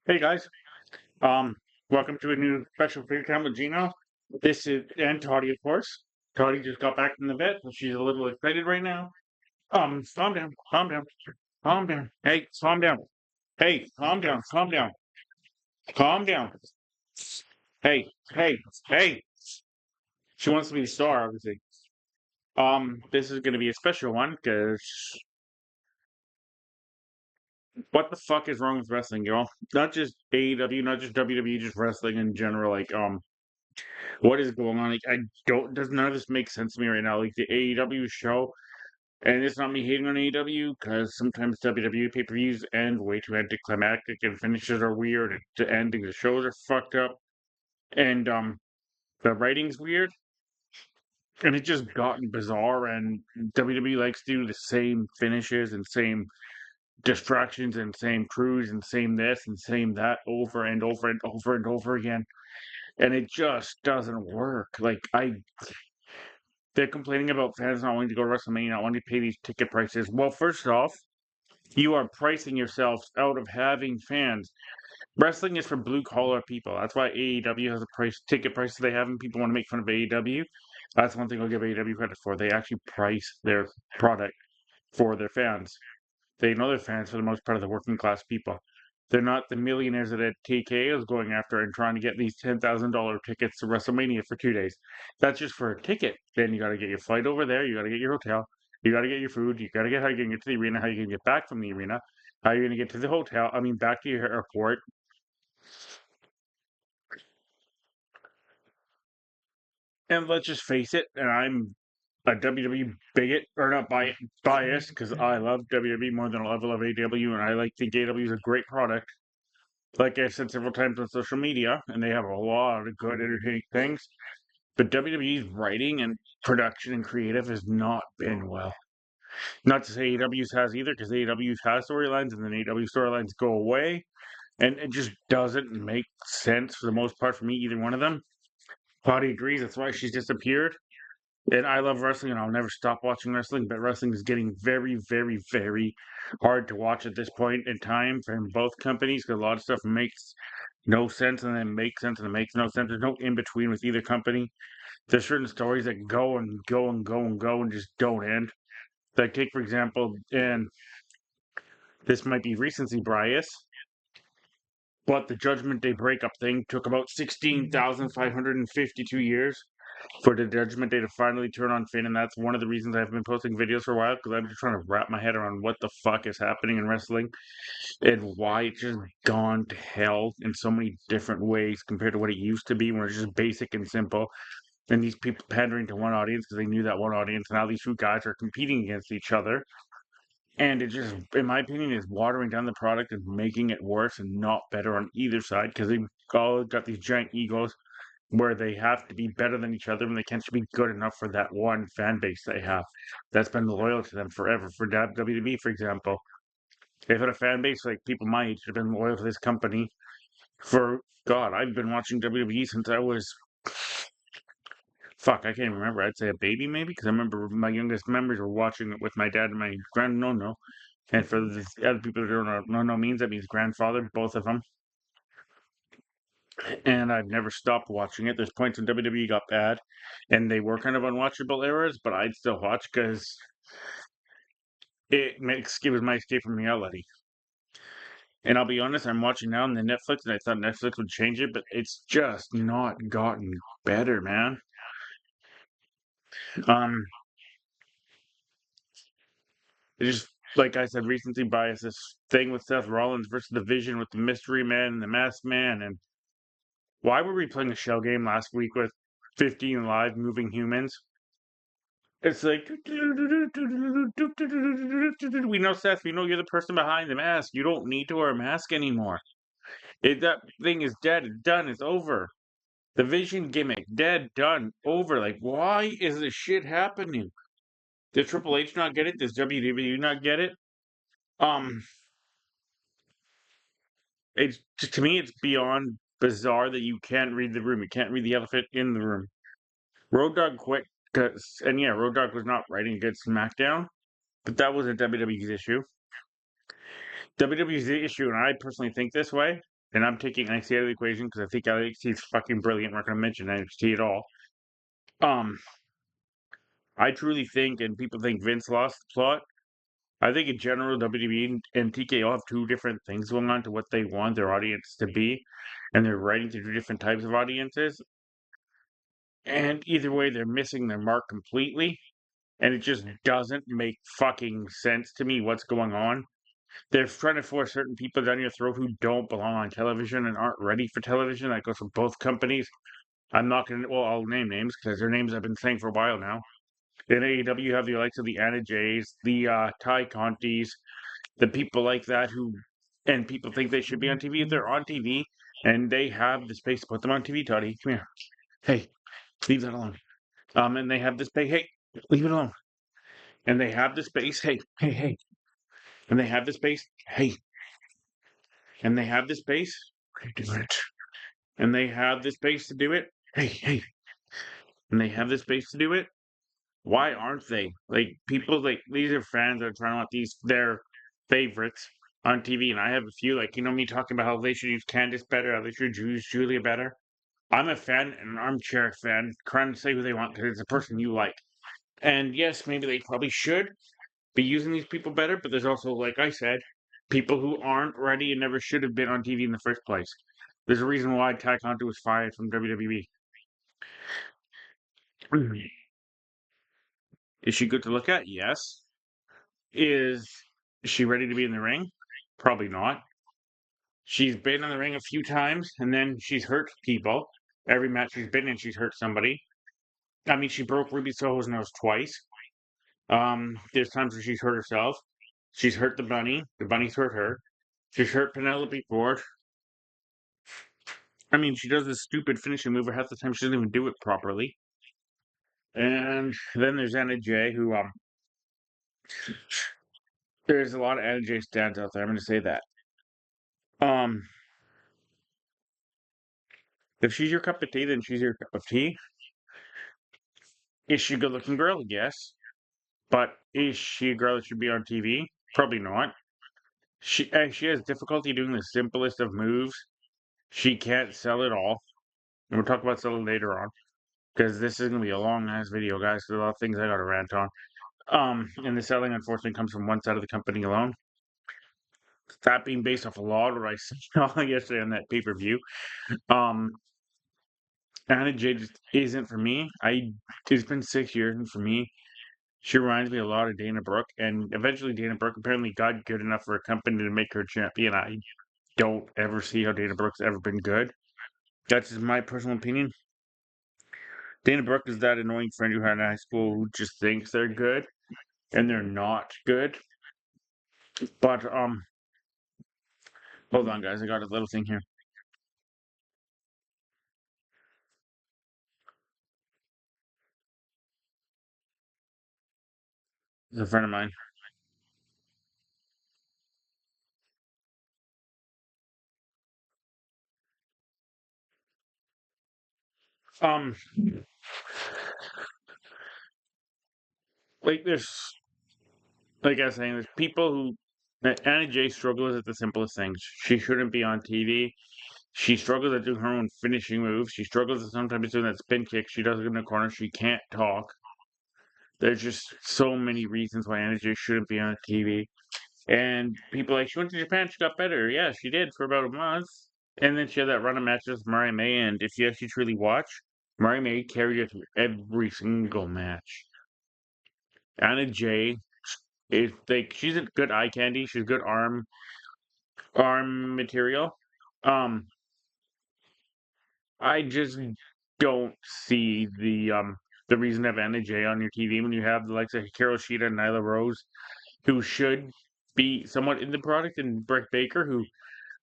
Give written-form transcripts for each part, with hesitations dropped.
Hey guys, um, welcome to a new special free time with Gino. This is and Toddy, of course. Toddy just got back from the vet, so she's a little excited right now. Calm down, calm down, calm down. Hey, calm down. Hey, calm down, calm down, calm down. Hey, hey, hey. She wants to be the star, obviously. This is gonna be a special one because what the fuck is wrong with wrestling, y'all? Not just AEW, not just WWE, just wrestling in general. What is going on? Like, I don't, does none of this make sense to me right now? Like, the AEW show, and it's not me hating on AEW, because sometimes WWE pay per views end way too anticlimactic, and finishes are weird, and the ending, the shows are fucked up, and, the writing's weird, and it's just gotten bizarre, and WWE likes to do the same finishes and same distractions and same crews and same this and same that over and over and over and over again. And it just doesn't work. They're complaining about fans not wanting to go to WrestleMania, not wanting to pay these ticket prices. Well, first off, you are pricing yourselves out of having fans. Wrestling is for blue collar people. That's why AEW has a price ticket price that they have, and people want to make fun of AEW. That's one thing I'll give AEW credit for. They actually price their product for their fans. They know their fans for the most part of the working class people. They're not the millionaires that TK is going after and trying to get these $10,000 tickets to WrestleMania for 2 days. That's just for a ticket. Then you got to get your flight over there. You got to get your hotel. You got to get your food. You got to get how you're going to get to the arena, how you're going to get back from the arena, how you're going to get to the hotel. I mean, back to your airport. And let's just face it, and I'm a WWE bigot, or not biased, because I love WWE more than I'll ever love AEW, and I think AEW is a great product. Like I've said several times on social media, and they have a lot of good, entertaining things. But WWE's writing and production and creative has not been well. Not to say AEW's has either, because AEW's has storylines, and then AEW storylines go away, and it just doesn't make sense for the most part for me, either one of them. Claudia agrees, that's why she's disappeared. And I love wrestling, and I'll never stop watching wrestling, but wrestling is getting very, very, very hard to watch at this point in time from both companies because a lot of stuff makes no sense and then makes sense and then makes no sense. There's no in between with either company. There's certain stories that go and go and go and go and just don't end. Like, take for example, and this might be recency bias, but the Judgment Day breakup thing took about 16,552 years for the Judgment Day to finally turn on Finn, and that's one of the reasons I've been posting videos for a while because I'm just trying to wrap my head around what the fuck is happening in wrestling and why it's just gone to hell in so many different ways compared to what it used to be when it's just basic and simple. And these people pandering to one audience because they knew that one audience. And now these two guys are competing against each other. And it just, in my opinion, is watering down the product and making it worse and not better on either side because they've all got these giant egos where they have to be better than each other and they can't be good enough for that one fan base they have that's been loyal to them forever. For WWE, for example, they've had a fan base like people my age have been loyal to this company for God. I've been watching WWE since I was fuck. I can't remember. I'd say a baby maybe because I remember my youngest memories were watching it with my dad and my grand no no. And for the other people that don't know, no no means that means grandfather, both of them. And I've never stopped watching it. There's points when WWE got bad, and they were kind of unwatchable eras, but I'd still watch because it was my escape from reality. And I'll be honest, I'm watching now on the Netflix, and I thought Netflix would change it, but it's just not gotten better, man. Um, it just like I said, recency bias. This thing with Seth Rollins versus the Vision with the Mystery Man and the Masked Man, and why were we playing a shell game last week with 15 live moving humans? It's like we know Seth, we know you're the person behind the mask. You don't need to wear a mask anymore. That thing is dead, done, it's over. The Vision gimmick, dead, done, over. Like, why is this shit happening? Does Triple H not get it? Does WWE not get it? Um, it's to me, it's beyond bizarre that you can't read the room. You can't read the elephant in the room. Road Dogg quit because, and yeah, Road Dogg was not writing a good SmackDown, but that wasn't WWE's issue. WWE's issue, and I personally think this way, and I'm taking NXT out of the equation because I think NXT is fucking brilliant. We're not going to mention NXT at all. Um, I truly think, and people think Vince lost the plot. I think in general, WWE and TKO have two different things going on to what they want their audience to be, and they're writing to two different types of audiences. And either way, they're missing their mark completely, and it just doesn't make fucking sense to me what's going on. They're trying to force certain people down your throat who don't belong on television and aren't ready for television. That goes for both companies. I'm not going to, well, I'll name names because they're names I've been saying for a while now. In AEW, you have the likes of the Anna Jays, the Ty Contis, the people like that who, and people think they should be on TV. If they're on TV and they have the space to put them on TV, Toddy, come here. Hey, leave that alone. And they have this space. Hey, leave it alone. And they have the space. Hey, hey, hey. And they have the space. Hey. And they have the space. Do it. And they have the space to do it. Hey, hey. And they have the space to do it. Why aren't they? Like people like these are fans that are trying to want these their favorites on TV, and I have a few like me talking about how they should use Candice better, how they should use Julia better. I'm a fan, an armchair fan, trying to say who they want because it's a person you like. And yes, maybe they probably should be using these people better, but there's also, like I said, people who aren't ready and never should have been on TV in the first place. There's a reason why Ty Conti was fired from WWE. Is she good to look at? Yes. Is she ready to be in the ring? Probably not. She's been in the ring a few times and then she's hurt people. Every match she's been in, she's hurt somebody. I mean, she broke Ruby Soho's nose twice. There's times where she's hurt herself. She's hurt the bunny. The bunny's hurt her. She's hurt Penelope Ford. I mean, she does this stupid finishing move, half the time she doesn't even do it properly. And then there's Anna Jay, who there's a lot of Anna Jay stands out there. I'm going to say that. Um, if she's your cup of tea, then she's your cup of tea. Is she a good-looking girl? Yes. But is she a girl that should be on TV? Probably not. She has difficulty doing the simplest of moves. She can't sell it all. And we'll talk about selling later on. Because this is gonna be a long ass video, guys. There's a lot of things I gotta rant on. And the selling unfortunately comes from one side of the company alone. That being based off a lot of what I saw yesterday on that pay-per-view. Um Anna Jay just isn't for me. It's been 6 years, and for me, she reminds me a lot of Dana Brooke, and eventually Dana Brooke apparently got good enough for a company to make her champion. I don't ever see how Dana Brooke's ever been good. That's just my personal opinion. Dana Brooke is that annoying friend you had in high school who just thinks they're good and they're not good. But hold on, guys, I got a little thing here. It's a friend of mine. Um, like there's like I was saying, there's people who Anna Jay struggles at the simplest things. She shouldn't be on TV. She struggles at doing her own finishing moves. She struggles at sometimes doing that spin kick. She does it in the corner. She can't talk. There's just so many reasons why Anna Jay shouldn't be on TV. And people like, she went to Japan, she got better. Yeah, she did for about a month. And then she had that run of matches with Mariah May. And if you actually truly watch, Mariah May carried her through every single match. Anna Jay is like, she's a good eye candy. She's good arm material. Um, I just don't see the reason to have Anna Jay on your TV when you have the likes of Hikaru Shida and Nyla Rose, who should be somewhat in the product, and Britt Baker, who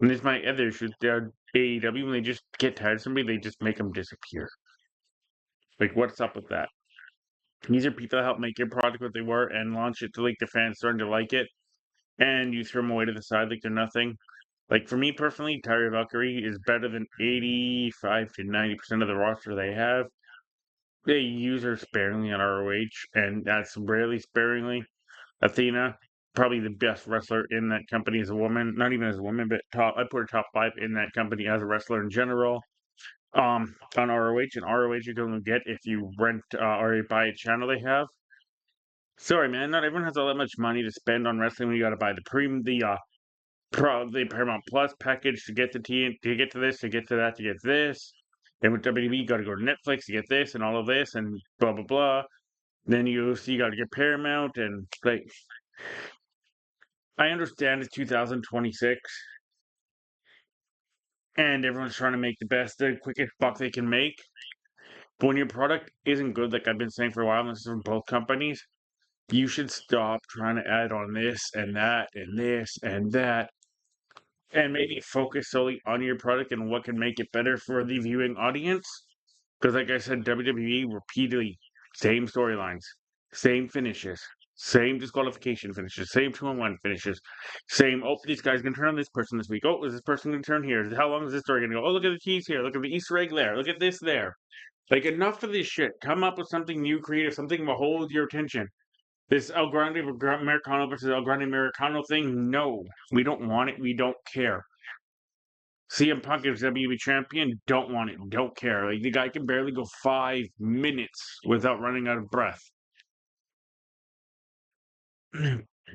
and this my other issue with AEW, when they just get tired of somebody, they just make them disappear. Like, what's up with that? These are people that help make your product what they were and launch it to like the fans starting to like it, and you throw them away to the side like they're nothing. Like for me personally, Tyra Valkyrie is better than 85 to 90% of the roster they have. They use her sparingly on ROH, and that's rarely sparingly. Athena, probably the best wrestler in that company as a woman. Not even as a woman, but top. I put her top 5 in that company as a wrestler in general. On ROH, and ROH you're going to get if you rent or you buy a channel they have. Sorry, man, not everyone has all that much money to spend on wrestling. When you got to buy the Paramount Plus package to get to get to this, to get to that, to get this. And with WWE, you got to go to Netflix to get this and all of this and blah blah blah. Then you see, you got to get Paramount and like. I understand it's 2026, and everyone's trying to make the quickest buck they can make. But when your product isn't good, like I've been saying for a while, and this is from both companies, you should stop trying to add on this and that and this and that, and maybe focus solely on your product and what can make it better for the viewing audience. Because, like I said, WWE repeatedly same storylines, same finishes, same disqualification finishes, same 2-on-1 finishes, same. Oh, this guy's gonna turn on this person this week. Oh, is this person gonna turn here? How long is this story gonna go? Oh, look at the tease here. Look at the Easter egg there. Look at this there. Like, enough of this shit. Come up with something new, creative, something to hold your attention. This El Grande Americano versus El Grande Americano thing, no. We don't want it. We don't care. CM Punk is WWE champion, don't want it, don't care. Like, the guy can barely go 5 minutes without running out of breath.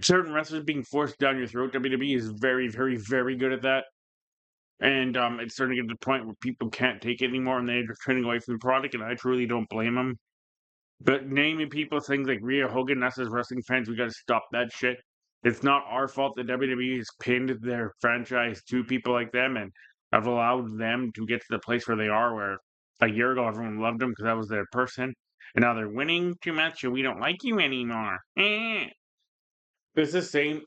Certain wrestlers being forced down your throat, WWE is very, very, very good at that. And it's starting to get to the point where people can't take it anymore and they're turning away from the product, and I truly don't blame them. But naming people things like Rhea Hogan, us as wrestling fans, we got to stop that shit. It's not our fault that WWE has pinned their franchise to people like them and have allowed them to get to the place where they are, where a year ago everyone loved them because that was their person. And now they're winning too much and we don't like you anymore. It's the same.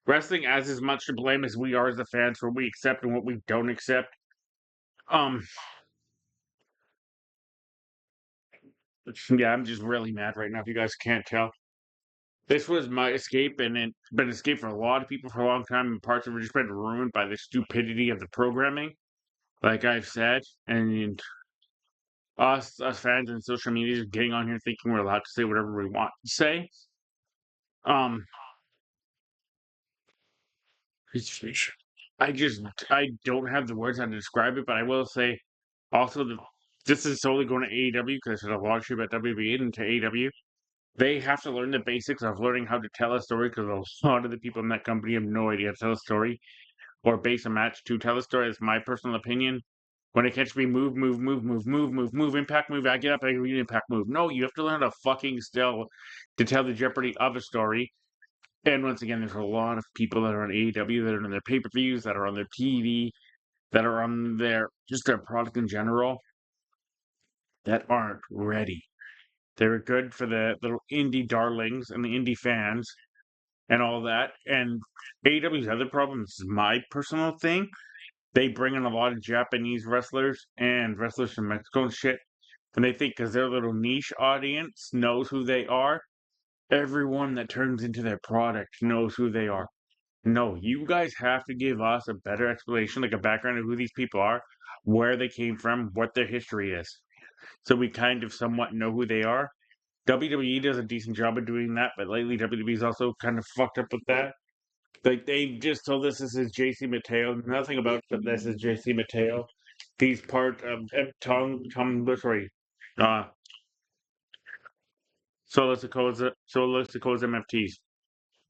Wrestling has as much to blame as we are as the fans for what we accept and what we don't accept. Um, yeah, I'm just really mad right now if you guys can't tell. This was my escape, and it's been an escape for a lot of people for a long time, and parts of it just been ruined by the stupidity of the programming, like I've said. And us fans and social media just getting on here thinking we're allowed to say whatever we want to say. Um, I just I don't have the words how to describe it, but I will say also that this is solely going to AEW because there's a lot of shit about WWE and to AEW. They have to learn the basics of learning how to tell a story because a lot of the people in that company have no idea how to tell a story or base a match to tell a story. That's my personal opinion. When it catch me move, impact move, I get up, I read impact move. No, you have to learn how to fucking still to tell the jeopardy of a story. And once again, there's a lot of people that are on AEW that are on their pay-per-views, that are on their TV, that are on their just their product in general that aren't ready. They're good for the little indie darlings and the indie fans and all that. And AEW's other problem, this is my personal thing, they bring in a lot of Japanese wrestlers and wrestlers from Mexico and shit. And they think because their little niche audience knows who they are, everyone that turns into their product knows who they are. No, you guys have to give us a better explanation, like a background of who these people are, where they came from, what their history is. So we kind of somewhat know who they are. WWE does a decent job of doing that, but lately WWE's also kind of fucked up with that. Like they just told us this is JC Mateo. Nothing about this is JC Mateo. He's part of sorry, uh, Solo Sikoa's MFTs.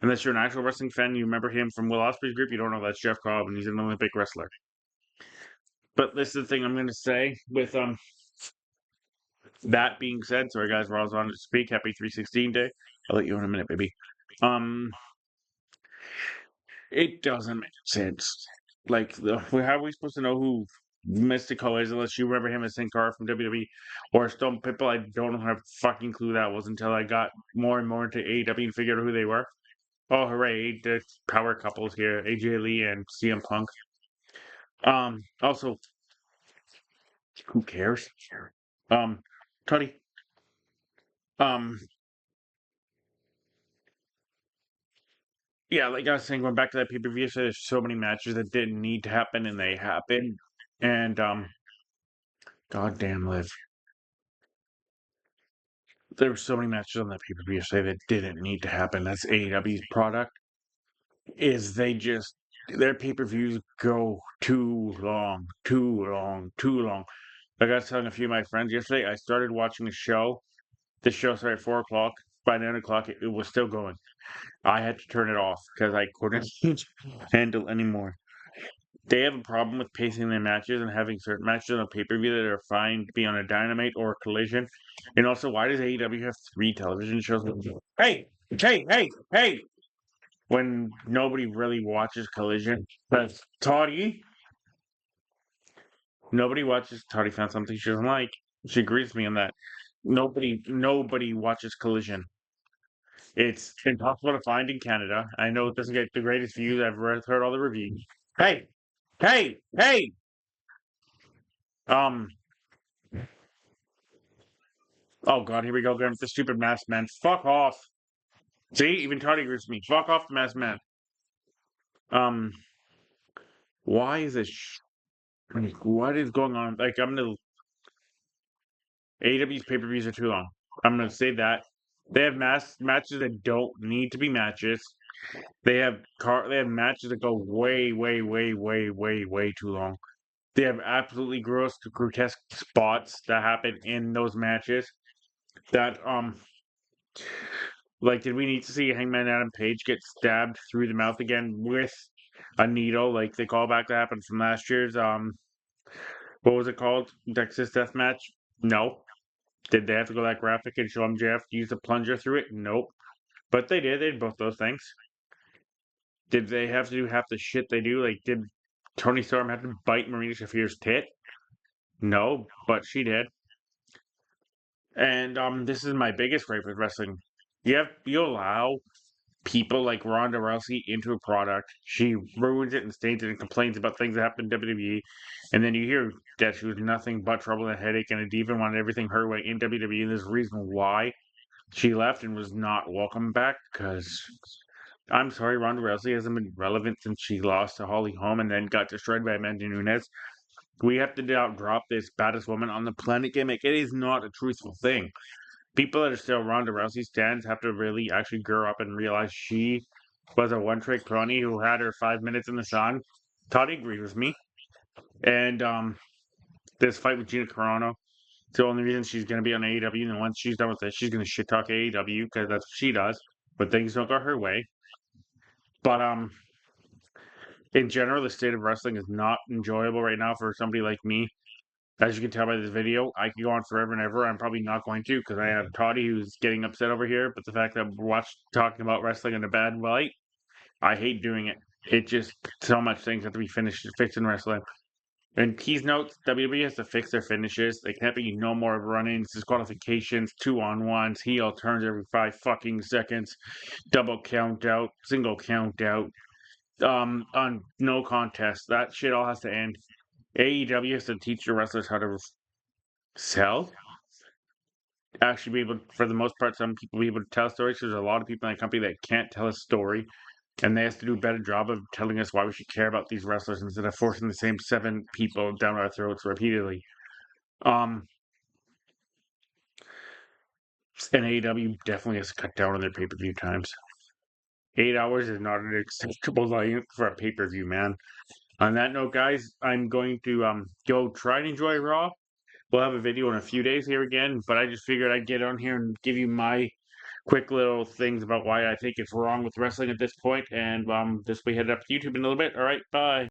Unless you're an actual wrestling fan, you remember him from Will Ospreay's group. You don't know that's Jeff Cobb, and he's an Olympic wrestler. But this is the thing I'm going to say. With that being said, sorry guys, we're all on to speak. Happy 316 day. I'll let you in a minute, baby. Um, It doesn't make sense. Like, how are we supposed to know who Mystico is unless you remember him as Sin Cara from WWE or Stone Pitbull? I don't have a fucking clue that was until I got more and more into AEW and figured out who they were. Oh, hooray! The power couples here, AJ Lee and CM Punk. Also, who cares? Um, Toddy. Um, yeah, like I was saying, going back to that pay-per-view, so there's so many matches that didn't need to happen and they happened. And goddamn Liv. There were so many matches on that pay-per-view yesterday that didn't need to happen. That's AEW's product. is their pay-per-views go too long, too long, too long. Like I was telling a few of my friends yesterday, I started watching the show. The show started at 4 o'clock. By 9 o'clock, it was still going. I had to turn it off because I couldn't handle anymore. They have a problem with pacing their matches and having certain matches on a pay-per-view that are fine to be on a Dynamite or a Collision. And also, why does AEW have three television shows? Hey, hey! When nobody really watches Collision, but nobody watches. Toddy found something she doesn't like. She agrees with me on that. Nobody watches Collision. It's impossible to find in Canada. I know it doesn't get the greatest views. I've heard all the reviews. Hey, hey! Um, oh god, here we go again with the stupid masked man. Fuck off. See, even Toddy agrees with me. Fuck off the masked man. Um, why is this? What is going on? Like, I'm gonna AEW's pay per views are too long. I'm gonna say that they have matches that don't need to be matches. They have matches that go way too long. They have absolutely grotesque spots that happen in those matches. That like, did we need to see Hangman Adam Page get stabbed through the mouth again with a needle? Like the callback that happened from last year's what was it called? Texas Death Match? No. Did they have to go that graphic and show MJF use a plunger through it? Nope. But they did. They did both those things. Did they have to do half the shit they do? Like, did Tony Storm have to bite Marina Shafir's tit? No, but she did. And this is my biggest gripe with wrestling. You allow people like Ronda Rousey into a product. She ruins it and stains it and complains about things that happen in WWE. And then you hear that she was nothing but trouble and a headache and a diva and wanted everything her way in WWE. And there's a reason why she left and was not welcome back because I'm sorry, Ronda Rousey hasn't been relevant since she lost to Holly Holm and then got destroyed by Amanda Nunes. We have to drop this baddest woman on the planet gimmick. It is not a truthful thing. People that are still Ronda Rousey stands have to really actually grow up and realize she was a one-trick pony who had her 5 minutes in the sun. Toddy agreed with me. And this fight with Gina Carano, it's the only reason she's going to be on AEW. And once she's done with this, she's going to shit talk AEW because that's what she does. But things don't go her way. But in general, the state of wrestling is not enjoyable right now for somebody like me. As you can tell by this video, I could go on forever and ever. I'm probably not going to because I have Toddy who's getting upset over here. But the fact that we're talking about wrestling in a bad light, I hate doing it. It just so much things have to be fixed in wrestling. And Keys notes, WWE has to fix their finishes. They can't be no more run-ins, disqualifications, 2-on-1s, heel turns every 5 fucking seconds, double count out, single count out, on no contest. That shit all has to end. AEW has to teach the wrestlers how to sell. Actually, be able, for the most part, some people be able to tell stories. There's a lot of people in the company that can't tell a story, and they have to do a better job of telling us why we should care about these wrestlers instead of forcing the same 7 people down our throats repeatedly. Um, and AEW definitely has to cut down on their pay-per-view times. 8 hours is not an acceptable length for a pay-per-view, man. On that note, guys, I'm going to go try and enjoy Raw. We'll have a video in a few days here again, but I just figured I'd get on here and give you my quick little things about why I think it's wrong with wrestling at this point. And this we head up to YouTube in a little bit. All right, bye.